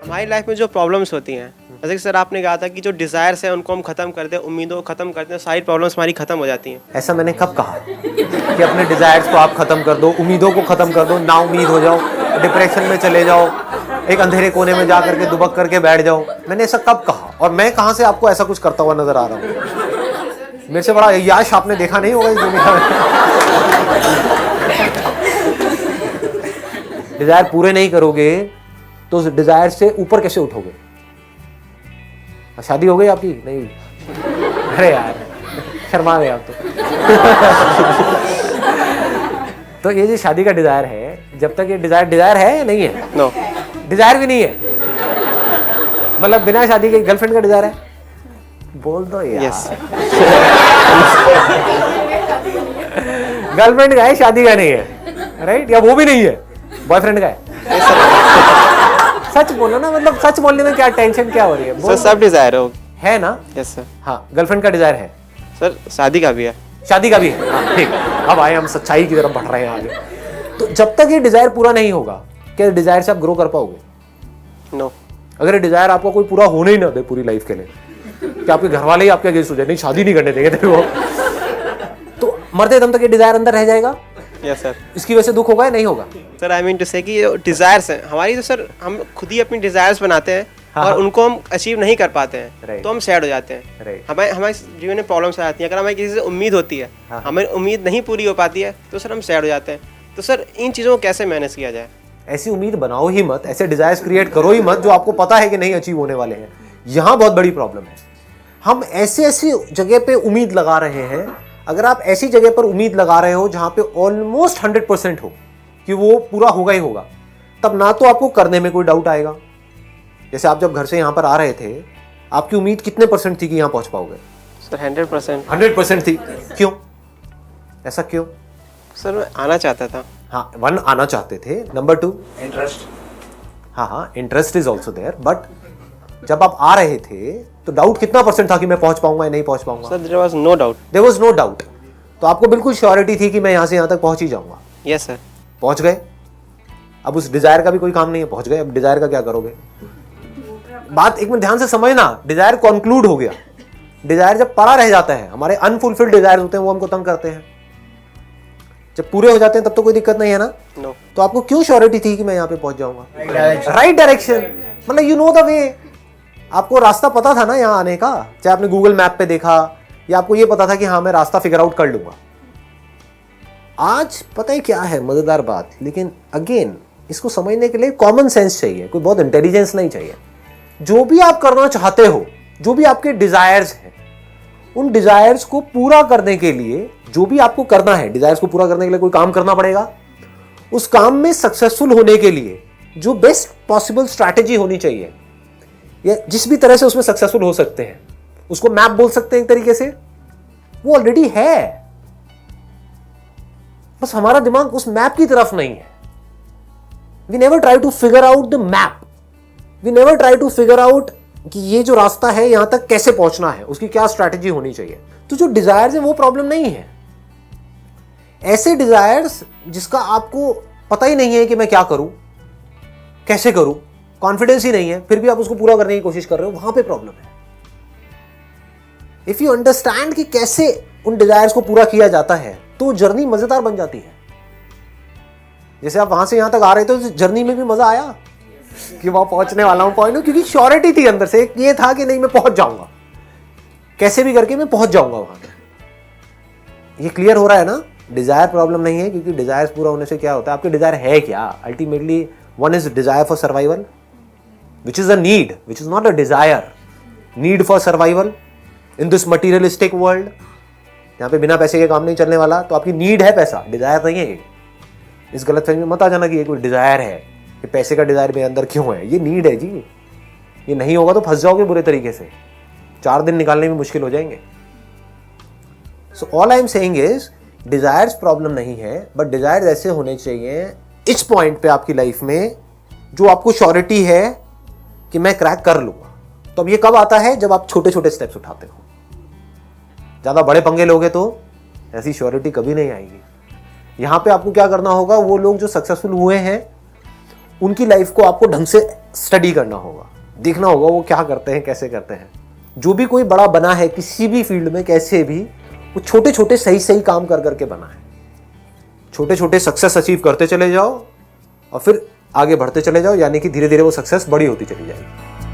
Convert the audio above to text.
हमारी लाइफ में जो प्रॉब्लम्स होती हैं, जैसे कि सर आपने कहा था कि जो डिज़ायर्स हैं उनको हम ख़त्म करते हैं, उम्मीदों को ख़त्म करते हैं, सारी प्रॉब्लम्स हमारी ख़त्म हो जाती हैं। ऐसा मैंने कब कहा कि अपने डिजायर्स को आप खत्म कर दो, उम्मीदों को खत्म कर दो, ना उम्मीद हो जाओ, डिप्रेशन में चले जाओ, एक अंधेरे कोने में जा करके दुबक करके बैठ जाओ? मैंने ऐसा कब कहा? और मैं कहां से आपको ऐसा कुछ करता हुआ नजर आ रहा हूं? मेरे से बड़ा यश आपने देखा नहीं होगा इस दुनिया में। डिजायर पूरे नहीं करोगे तो उस डिजायर से ऊपर कैसे उठोगे? शादी हो गई आपकी? नहीं? अरे यार शर्मा गए आप तो ये जो शादी का डिजायर है, जब तक ये डिजायर है या नहीं है? नो, डिजायर भी नहीं है, मतलब बिना शादी के गर्लफ्रेंड का डिजायर है? बोल दो यार। यस गर्लफ्रेंड का है, शादी का नहीं है, राइट? या वो भी नहीं है, बॉयफ्रेंड का है? सच बोलो ना, मतलब सच बोलने में क्या टेंशन क्या हो रही है? सर सब डिज़ायर है ना? Yes sir. हाँ, गर्लफ्रेंड का डिजायर है, सर शादी का भी है, शादी का भी है। हाँ, ठीक। अब आए हम सच्चाई की तरफ बढ़ रहे हैं आगे। तो जब तक ये डिजायर पूरा नहीं होगा, क्या डिजायर से आप ग्रो कर पाओगे? नो। अगर ये डिजायर आपको कोई पूरा होने ही ना दे पूरी लाइफ के लिए, कि आपके घर वाले ही आपके अगेंस्ट हो जाए, नहीं शादी नहीं करने देंगे तेरे को, तो मरते दम तक ये डिजायर अंदर रह जाएगा। Yes sir. इसकी वजह से दुख होगा या नहीं होगा? सर आई मीन टू से कि डिज़ायर्स हैं हमारी, तो सर हम खुद ही अपनी डिज़ायर्स बनाते हैं। हाँ, और हाँ। उनको हम अचीव नहीं कर पाते हैं, Right. तो हम सैड हो जाते हैं। Right. हमारे हमारे जीवन में प्रॉब्लम्स आ जाती हैं। अगर हमें किसी से उम्मीद होती है, हाँ। हमें उम्मीद नहीं पूरी हो पाती है, तो सर हम सैड हो जाते हैं। तो सर इन चीज़ों को कैसे मैनेज किया जाए? ऐसी उम्मीद बनाओ ही मत, ऐसे डिजायर्स क्रिएट करो ही मत जो आपको पता है कि नहीं अचीव होने वाले हैं। यहां बहुत बड़ी प्रॉब्लम है। हम ऐसी जगह पे उम्मीद लगा रहे हैं। अगर आप ऐसी जगह पर उम्मीद लगा रहे हो जहां पे ऑलमोस्ट 100% हो कि वो पूरा होगा ही होगा, तब ना तो आपको करने में कोई डाउट आएगा। जैसे आप जब घर से यहां पर आ रहे थे, आपकी उम्मीद कितने % थी कि यहां पहुंच पाओगे? सर 100%। 100% थी। क्यों? ऐसा क्यों? सर मैं आना चाहता था। हाँ, 1 आना चाहते थे, नंबर 2 इंटरेस्ट। हाँ, interest is also there, but जब आप आ रहे थे तो डाउट कितना % था कि मैं पहुंच पाऊंगा या नहीं पहुंच पाऊंगा? Sir there was no doubt. There was no doubt. तो आपको बिल्कुल श्योरिटी थी कि मैं यहां से यहां तक पहुंच ही जाऊंगा। Yes sir. पहुंच गए। अब उस डिजायर का भी कोई काम नहीं है, पहुंच गए। अब डिजायर का क्या करोगे? बात एक मिनट ध्यान से समझना। डिजायर कंक्लूड हो गया। डिजायर जब पड़ा रह जाता है, हमारे अनफुलफिल्ड डिजायर होते हैं, वो हमको तंग करते हैं। जब पूरे हो जाते हैं तब तो कोई दिक्कत नहीं है ना? नो। तो आपको क्यों श्योरिटी थी कि मैं यहां पे पहुंच जाऊंगा? राइट डायरेक्शन, मतलब यू नो द वे। आपको रास्ता पता था ना यहां आने का, चाहे आपने गूगल मैप पे देखा या आपको ये पता था कि हाँ मैं रास्ता फिगर आउट कर लूंगा। आज पता है क्या है मजेदार बात, लेकिन अगेन इसको समझने के लिए कॉमन सेंस चाहिए, कोई बहुत इंटेलिजेंस नहीं चाहिए। जो भी आप करना चाहते हो, जो भी आपके डिजायर्स हैं, उन डिजायर्स को पूरा करने के लिए जो भी आपको करना है, डिजायर्स को पूरा करने के लिए कोई काम करना पड़ेगा। उस काम में सक्सेसफुल होने के लिए जो बेस्ट पॉसिबल स्ट्रैटेजी होनी चाहिए, या जिस भी तरह से उसमें सक्सेसफुल हो सकते हैं, उसको मैप बोल सकते हैं एक तरीके से, वो ऑलरेडी है। बस हमारा दिमाग उस मैप की तरफ नहीं है। We never try to figure out the map. We never try to figure out कि ये जो रास्ता है यहां तक कैसे पहुंचना है, उसकी क्या स्ट्रैटेजी होनी चाहिए। तो जो डिजायर्स है वो प्रॉब्लम नहीं है। ऐसे डिजायर्स जिसका आपको पता ही नहीं है कि मैं क्या करूं, कैसे करूं, कॉन्फिडेंस ही नहीं है, फिर भी आप उसको पूरा करने की कोशिश कर रहे हो, वहां पे प्रॉब्लम है। इफ यू अंडरस्टैंड कि कैसे उन डिजायर्स को पूरा किया जाता है, तो जर्नी मजेदार बन जाती है। जैसे आप वहां से यहां तक आ रहे थे, तो जर्नी में भी मजा आया कि वहां पहुंचने वाला हूं, पॉइंट, क्योंकि श्योरिटी थी अंदर से, ये था कि नहीं मैं पहुंच जाऊंगा, कैसे भी करके मैं पहुंच जाऊंगा वहां पे। ये क्लियर हो रहा है ना? डिजायर प्रॉब्लम नहीं है, क्योंकि डिजायर्स पूरा होने से क्या होता है, आपके डिजायर है क्या ultimately? One is desire for survival, which is a need, which is not a desire. Need for survival in this materialistic world, यहाँ पे बिना पैसे के काम नहीं चलने वाला, तो आपकी नीड है पैसा, डिजायर नहीं है। इस गलतफहमी में मत आ जाना कि ये कोई डिजायर है, कि पैसे का डिजायर मेरे अंदर क्यों है। ये नीड है जी। ये नहीं होगा तो फंस जाओगे बुरे तरीके से, 4 दिन निकालने में मुश्किल हो जाएंगे। So all I am saying is, desires problem नहीं है, बट डिजायर्स ऐसे होने चाहिए इस पॉइंट पे आपकी लाइफ में जो आपको श्योरिटी है कि मैं क्रैक कर लूंगा। तो अब ये कब आता है? जब आप छोटे छोटे स्टेप्स उठाते हो। ज्यादा बड़े पंगे लोगे तो ऐसी श्योरिटी कभी नहीं आएगी। यहां पे आपको क्या करना होगा, वो लोग जो सक्सेसफुल हुए हैं उनकी लाइफ को आपको ढंग से स्टडी करना होगा, देखना होगा वो क्या करते हैं, कैसे करते हैं। जो भी कोई बड़ा बना है किसी भी फील्ड में, कैसे भी, वो छोटे छोटे सही सही काम कर करके बना है। छोटे छोटे सक्सेस अचीव करते चले जाओ और फिर आगे बढ़ते चले जाओ, यानी कि धीरे धीरे वो सक्सेस बड़ी होती चली जाएगी।